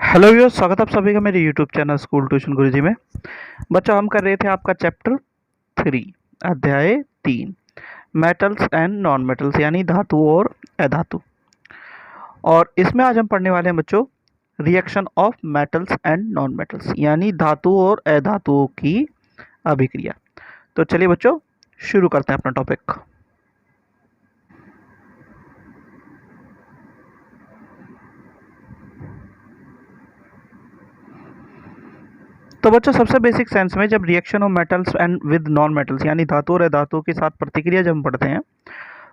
Hello viewers, स्वागत है आप सभी का मेरे यूट्यूब चैनल स्कूल ट्यूशन गुरुजी में। बच्चों, हम कर रहे थे आपका चैप्टर 3 अध्याय 3 मेटल्स एंड नॉन मेटल्स यानी धातु और अधातु। और इसमें आज हम पढ़ने वाले हैं बच्चों reaction of metals and non metals यानी धातु और अधातुओं की अभिक्रिया। तो चलिए बच्चों शुरू करते हैं अपना टॉपिक। तो बच्चों सबसे बेसिक सेंस में जब reaction of metals and with non metals यानी धातु और अधातु के साथ प्रतिक्रिया जब हम पढ़ते हैं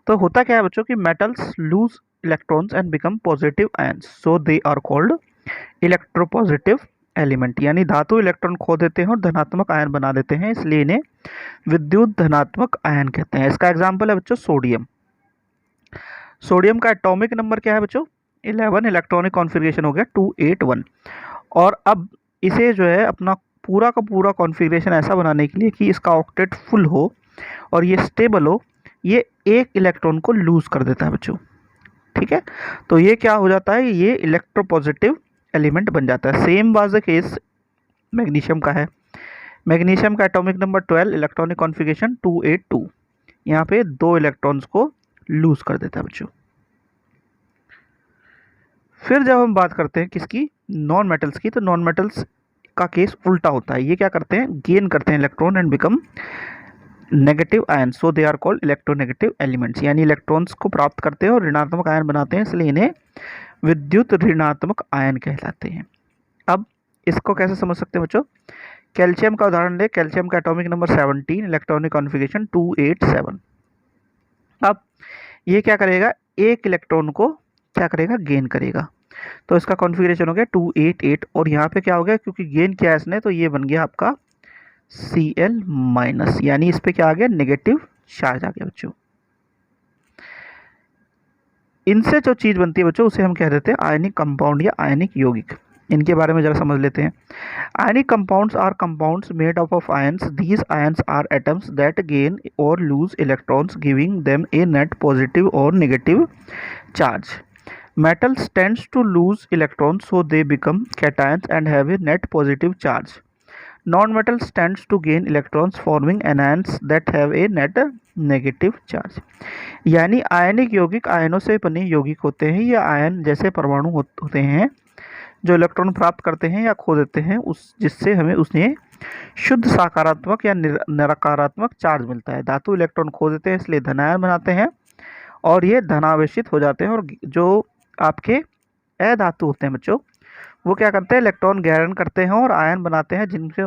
तो होता क्या है बच्चों कि metals lose electrons and become positive ions, so they are called electropositive element. यानी धातु इलेक्ट्रॉन खो देते हैं और धनात्मक आयन बना देते हैं, इसलिए इन्हें विद्युत धनात्मक आयन कहते हैं। इसका एग्जाम्पल है बच्चों सोडियम। सोडियम का एटॉमिक नंबर क्या है बच्चों 11, इलेक्ट्रॉनिक कॉन्फ़िगरेशन हो गया 281। और अब इसे जो है अपना पूरा का पूरा कॉन्फ़िगरेशन ऐसा बनाने के लिए कि इसका ऑक्टेट फुल हो और ये स्टेबल हो, ये एक इलेक्ट्रॉन को लूज कर देता है बच्चों। ठीक है, तो ये क्या हो जाता है, ये इलेक्ट्रोपॉजिटिव एलिमेंट बन जाता है। Same was the case magnesium का है। मैग्नीशियम का एटॉमिक नंबर 12, इलेक्ट्रॉनिक कॉन्फ़िगरेशन 282। यहाँ पे 2 इलेक्ट्रॉन्स को लूज कर देता है बच्चों। फिर जब हम बात करते हैं किसकी, नॉन मेटल्स की, तो नॉन मेटल्स का केस उल्टा होता है। ये क्या करते हैं, गेन करते हैं electron and become negative ion, so they are called electronegative elements. यानी इलेक्ट्रॉन्स को प्राप्त करते हैं और ऋणात्मक आयन बनाते हैं, इसलिए इन्हें विद्युत ऋणात्मक आयन कहलाते हैं। अब इसको कैसे समझ सकते हैं बच्चों, कैल्शियम का उदाहरण ले। कैल्शियम का एटॉमिक नंबर 17, इलेक्ट्रॉनिक कॉन्फ़िगरेशन 287। अब ये क्या करेगा, एक इलेक्ट्रॉन को क्या करेगा, गेन करेगा। तो इसका कॉन्फ़िगरेशन हो गया 288 और यहाँ पे क्या हो गया, क्योंकि गेन किया इसने तो ये बन गया आपका Cl माइनस, यानी इस पे क्या आ गया, नेगेटिव चार्ज आ गया बच्चों। इनसे जो चीज बनती है बच्चों उसे हम कह देते हैं आयनिक कंपाउंड या आयनिक यौगिक। इनके बारे में जरा समझ लेते हैं। Ionic compounds are compounds made up of ions. These ions are atoms that gain और lose electrons giving them a net positive और negative charge. Metals tends to lose electrons, so they become cations and have a net positive charge. Non-metals tends to gain electrons, forming anions that have a net negative charge. यानी आयनिक यौगिक आयनों से बने यौगिक होते हैं या आयन जैसे परमाणु होते हैं जो इलेक्ट्रॉन प्राप्त करते हैं या खो देते हैं, उस जिससे हमें उसने शुद्ध सकारात्मक या नकारात्मक चार्ज मिलता है। धातु इलेक्ट्रॉन खो देते हैं इसलिए धनायन बनाते हैं और ये धनावेशित हो जाते हैं। और जो आपके अधातु होते हैं बच्चों वो क्या करते हैं, इलेक्ट्रॉन ग्रहण करते हैं और आयन बनाते हैं जिनसे,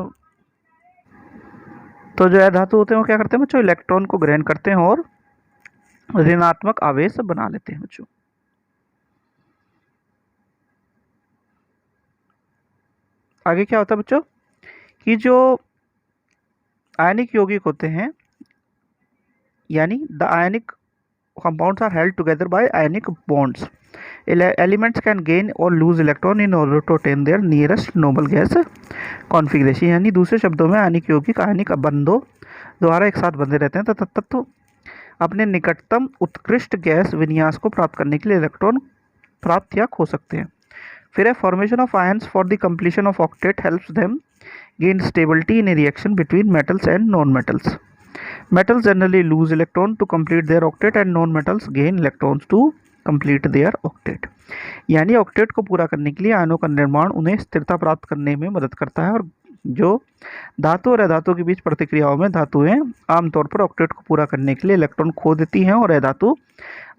तो जो अधातु होते हैं वो क्या करते हैं बच्चों, इलेक्ट्रॉन को ग्रहण करते हैं और ऋणात्मक आवेश बना लेते हैं बच्चों। आगे क्या होता है बच्चों कि जो आयनिक यौगिक होते हैं यानी the ionic compounds are held together by ionic bonds. Elements can gain or lose electron in order to attain their nearest noble gas configuration. यानी दूसरे शब्दों में आयनिक यौगिक आयनिक बंधों द्वारा एक साथ बंधे रहते हैं तथा तत्व अपने निकटतम उत्कृष्ट गैस विन्यास को प्राप्त करने के लिए इलेक्ट्रॉन प्राप्त या खो सकते हैं। फिर है formation of ions for the completion of octet helps them gain stability in A reaction between metals and non metals. Metals generally lose electron to complete their octet and non-metals gain electrons to complete their octet. यानी octet को पूरा करने के लिए आयनों का निर्माण उन्हें स्थिरता प्राप्त करने में मदद करता है। और जो धातु और अधातु के बीच प्रतिक्रियाओं में धातुएं आमतौर पर ऑक्टेट को पूरा करने के लिए इलेक्ट्रॉन खो देती हैं और अधातु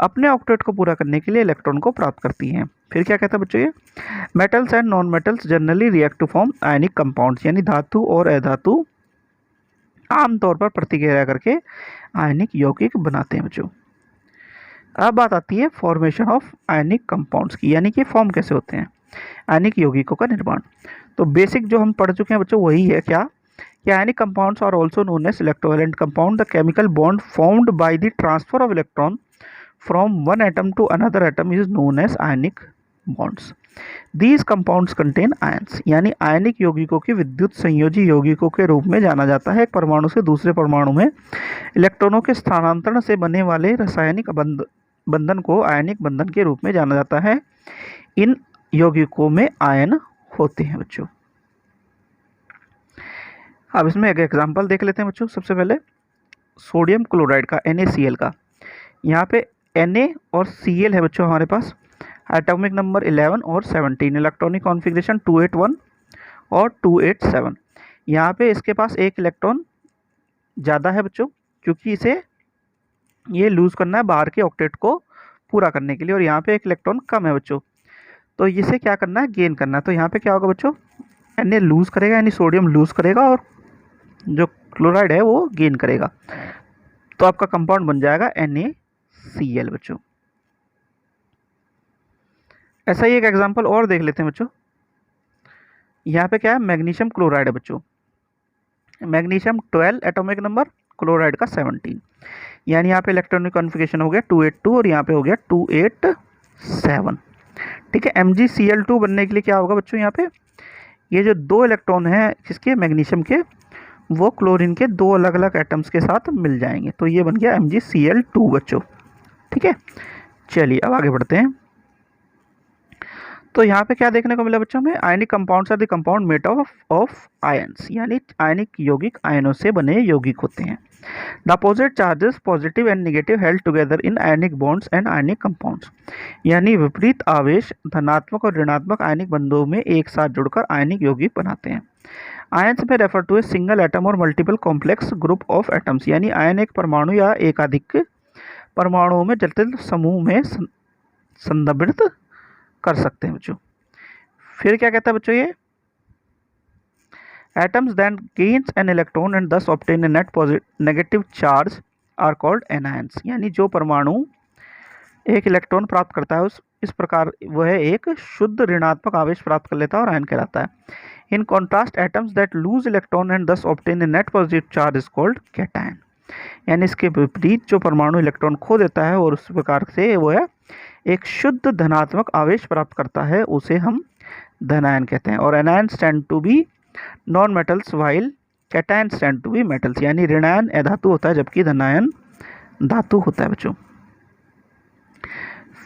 अपने ऑक्टेट को पूरा करने के लिए इलेक्ट्रॉन को प्राप्त करती हैं। फिर क्या कहता है बच्चों, ये metals and non metals generally react to form ionic compounds. यानी धातु और अधातु आमतौर पर प्रतिक्रिया करके आयनिक यौगिक बनाते हैं बच्चों। अब बात आती है फॉर्मेशन ऑफ आयनिक कंपाउंड्स की, यानी कि फॉर्म कैसे होते हैं आयनिक यौगिकों का निर्माण। तो बेसिक जो हम पढ़ चुके हैं बच्चों वही है क्या कि ionic compounds are also known as electrovalent compound. The chemical bond formed by the transfer of electron from one atom to another atom is known as ionic bonds. These compounds contain ions. यानी आयनिक यौगिकों की विद्युत संयोजी यौगिकों के रूप में जाना जाता है। एक परमाणु से दूसरे परमाणु में इलेक्ट्रॉनों के स्थानांतरण से बनने वाले रासायनिक बंधन को आयनिक बंधन के रूप में जाना जाता है। इन यौगिकों में आयन होते हैं बच्चों। अब इसमें एक एग्जांपल देख लेते हैं बच्चों। सबसे पहले सोडियम क्लोराइड का NaCl का, यहाँ पे Na और Cl है बच्चों हमारे पास, एटॉमिक नंबर 11 और 17, इलेक्ट्रॉनिक कॉन्फ़िगरेशन 281 और 287। यहाँ पे इसके पास एक इलेक्ट्रॉन ज़्यादा है बच्चों, क्योंकि इसे ये लूज़ करना है बाहर के ऑक्टेट को पूरा करने के लिए, और यहाँ पे एक इलेक्ट्रॉन कम है बच्चों, तो इसे क्या करना है, गेन करना है। तो यहाँ पे क्या होगा बच्चों, Na लूज़ करेगा यानी सोडियम लूज़ करेगा और जो क्लोराइड है वो गेन करेगा, तो आपका कंपाउंड बन जाएगा NaCl बच्चों। ऐसा ही एक एग्जांपल और देख लेते हैं बच्चों। यहाँ पे क्या है, मैग्नीशियम क्लोराइड है बच्चों, मैग्नीशियम 12 एटॉमिक नंबर, क्लोराइड का 17, यानी यहाँ पे इलेक्ट्रॉनिक कॉन्फ़िगरेशन हो गया 282 और यहाँ पे हो गया 287। ठीक है, MgCl2 बनने के लिए क्या होगा बच्चों, यहाँ पे ये जो दो इलेक्ट्रॉन हैं किसके, मैग्नीशियम के, वो क्लोरीन के दो अलग अलग एटम्स के साथ मिल जाएंगे, तो ये बन गया MgCl2 बच्चों। ठीक है, चलिए अब आगे बढ़ते हैं। तो यहाँ पे क्या देखने को मिला बच्चों में, ionic compounds are the compound made of ions, यानी आयनिक यौगिक आयनों से बने यौगिक होते हैं। The opposite charges positive and negative held together in ionic bonds and ionic compounds, यानी विपरीत आवेश धनात्मक और ऋणात्मक आयनिक बंधों में एक साथ जुड़कर आयनिक यौगिक बनाते हैं। आयंस में refer to a single atom और multiple complex group of atoms, यानी आयन एक परमाणु या एकाधिक परमाणुओं में जटिल समूह में संदर्भित कर सकते हैं बच्चों। फिर क्या कहता है बच्चों, ये atoms then gains an electron and thus obtain a net negative charge are called anions, यानी जो परमाणु एक इलेक्ट्रॉन प्राप्त करता है इस प्रकार वह एक शुद्ध ऋणात्मक आवेश प्राप्त कर लेता है और आयन कहलाता है। In contrast atoms that lose electron and thus obtain a net positive charge is called cation, यानी इसके विपरीत जो परमाणु इलेक्ट्रॉन खो देता है और उस प्रकार से वह एक शुद्ध धनात्मक आवेश प्राप्त करता है, उसे हम धनायन कहते हैं। और anions tend to be non metals while cations tend to be metals, यानी ऋणायन अधातु होता है जबकि धनायन धातु होता है बच्चों।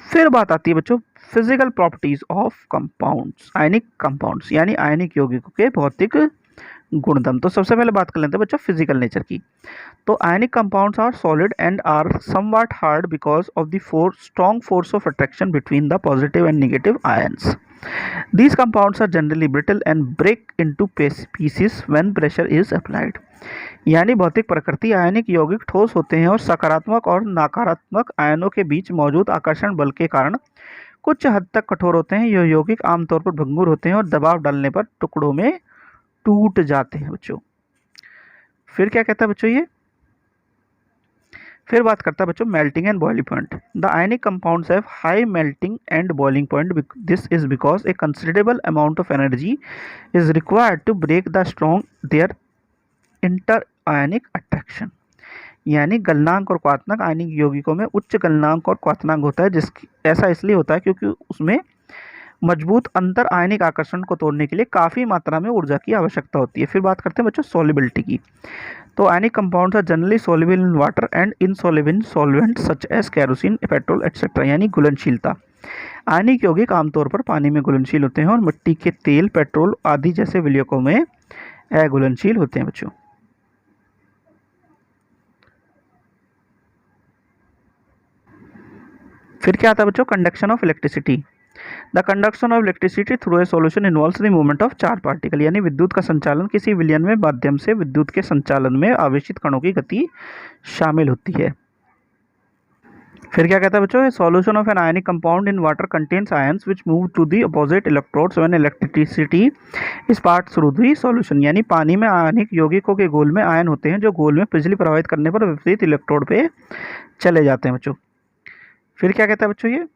फिर बात आती है बच्चों physical properties of compounds, ionic compounds, यानी आयनिक यौगिकों के भौतिक गुणधर्म। तो सबसे पहले बात कर लेते हैं बच्चों फिजिकल नेचर की। तो ionic compounds are solid and are somewhat hard because of the strong force of attraction between the positive and negative ions. These compounds are generally brittle and break into pieces when pressure is applied, यानी भौतिक प्रकृति आयनिक यौगिक ठोस होते हैं और सकारात्मक और नकारात्मक आयनों के बीच मौजूद आकर्षण बल के कारण कुछ हद तक कठोर होते हैं। ये यौगिक आमतौर पर भंगुर होते हैं और दबाव डालने पर टुकड़ों में टूट जाते हैं बच्चों। फिर क्या कहता है बच्चों ये, फिर बात करता है बच्चों melting and boiling point. The ionic compounds have high melting and boiling point, this is because a considerable amount of energy is required to break the strong their inter ionic attraction, यानी गलनांक और क्वाथनांक आयनिक यौगिकों में उच्च गलनांक और क्वाथनांक होता है, जिसकी ऐसा इसलिए होता है क्योंकि उसमें मजबूत अंतर आयनिक आकर्षण को तोड़ने के लिए काफ़ी मात्रा में ऊर्जा की आवश्यकता होती है। फिर बात करते हैं बच्चों सॉल्युबिलिटी की। तो ionic compounds are generally soluble in water and insoluble in solvent such as kerosene, petrol etcetera, यानी घुलनशीलता। आयनिक यौगिक आमतौर पर पानी में घुलनशील होते हैं और मिट्टी के तेल, पेट्रोल आदि जैसे विलयकों में अघुलनशील होते हैं बच्चों। फिर क्या आता है बच्चों conduction of electricity. The conduction of electricity through a solution involves the movement of charge particle, यानी विद्युत का संचालन किसी विलयन में माध्यम से विद्युत के संचालन में आवेशित कणों की गति शामिल होती है। फिर क्या कहता है बच्चों, solution of an ionic compound in water contains ions which move to the opposite electrodes when electricity is pass through the solution, यानी पानी में आयनिक यौगिकों के गोल में आयन होते हैं जो गोल में बिजली प्रवाहित करने पर विपरीत इलेक्ट्रोड पे चले जाते हैं बच्चों। फिर क्या कहता है बच्चों ये,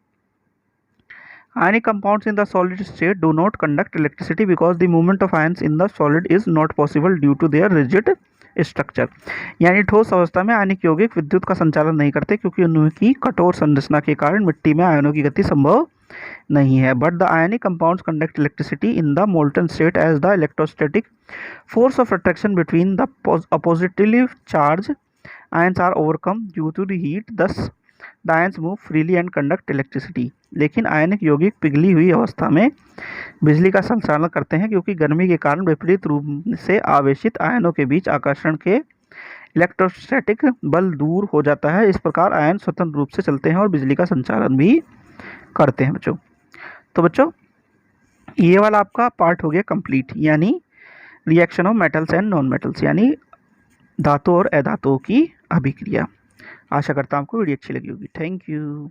ionic compounds in the solid state do not conduct electricity because the movement of ions in the solid is not possible due to their rigid structure, यानी ठोस अवस्था में आयनिक यौगिक विद्युत का संचालन नहीं करते क्योंकि उनकी कठोर संरचना के कारण मिट्टी में आयनों की गति संभव नहीं है। But the ionic compounds conduct electricity in the molten state as the electrostatic force of attraction between the oppositely charge ions are overcome due to the heat, thus the ions move freely and conduct electricity. लेकिन ionic यौगिक पिघली हुई अवस्था में बिजली का संचालन करते हैं, क्योंकि गर्मी के कारण विपरीत रूप से आवेशित आयनों के बीच आकर्षण के इलेक्ट्रोस्टैटिक बल दूर हो जाता है। इस प्रकार आयन स्वतंत्र रूप से चलते हैं और बिजली का संचालन भी करते हैं बच्चों। तो बच्चों ये वाला आपका पार्ट हो गया कंप्लीट, यानी reaction of metals and non metals, यानी धातु और अधातुओं की अभिक्रिया। आशा करता हूँ आपको वीडियो अच्छी लगी होगी। Thank you.